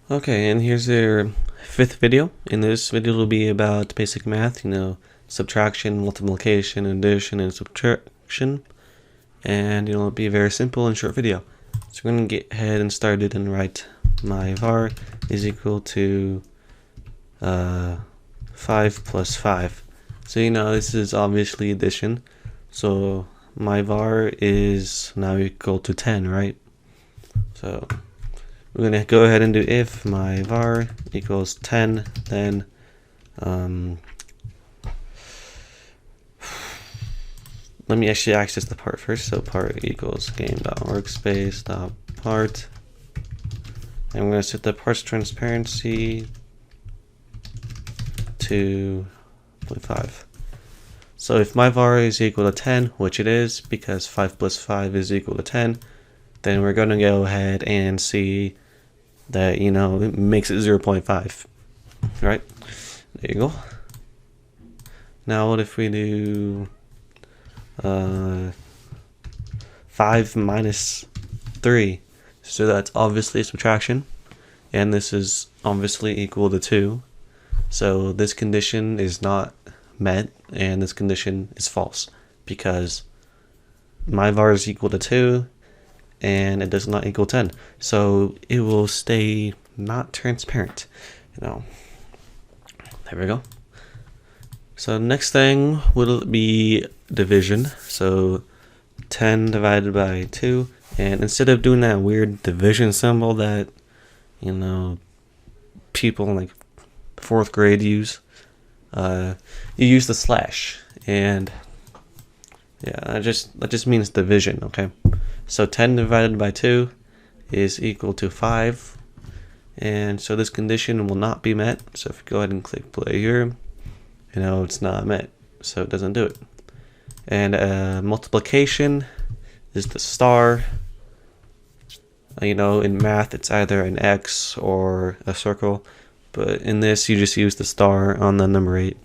Okay, and here's your fifth video. In this video will be about basic math, subtraction, multiplication, addition, and subtraction. And it'll be a very simple and short video. So we're going to get ahead and started and write my var is equal to 5 plus 5. So this is obviously addition. So my var is now equal to 10, right? So we're going to go ahead and do if my var equals 10, then let me actually access the part first. So part equals game.workspace.part. And I'm going to set the parts transparency to 0.5. So if my var is equal to 10, which it is because 5 plus 5 is equal to 10, then we're going to go ahead and see that, it makes it 0.5, right? There you go. Now what if we do 5 minus 3? So that's obviously a subtraction, and this is obviously equal to 2. So this condition is not met, and this condition is false, because my var is equal to 2, and it does not equal 10. So it will stay not transparent, There we go. So next thing will be division. So 10 divided by 2, and instead of doing that weird division symbol that people in like 4th grade use, you use the slash, and yeah, that just means division. Okay, so 10 divided by 2 is equal to 5, and so this condition will not be met. So if you go ahead and click play here, it's not met, so it doesn't do it. And multiplication is the star. In math it's either an X or a circle, but in this you just use the star on the number 8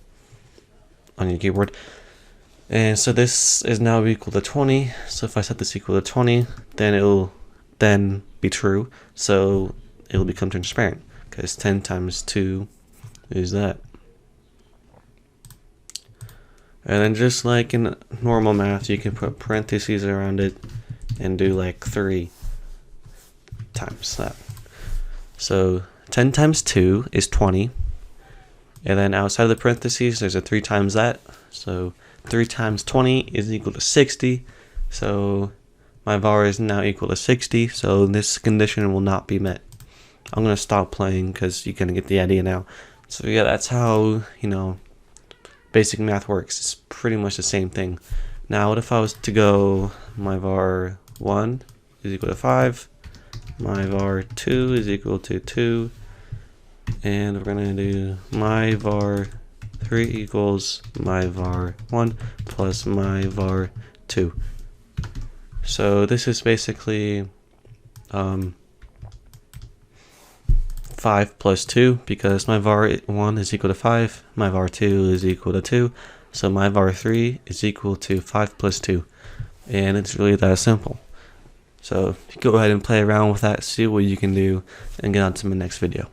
on your keyboard. And so this is now equal to 20. So if I set this equal to 20, then it'll then be true. So it'll become transparent because 10 times 2 is that. And then just like in normal math, you can put parentheses around it and do like 3 times that. So 10 times 2 is 20. And then outside of the parentheses, there's a 3 times that. So 3 times 20 is equal to 60. So my var is now equal to 60. So this condition will not be met. I'm going to stop playing because you're going to get the idea now. So yeah, that's how, basic math works. It's pretty much the same thing. Now what if I was to go my var 1 is equal to 5, my var 2 is equal to 2, and we're going to do my var 3 equals my var 1 plus my var 2. So this is basically 5 plus 2, because my var 1 is equal to 5, my var 2 is equal to 2, so my var 3 is equal to 5 plus 2, and it's really that simple. So go ahead and play around with that, see what you can do, and get on to my next video.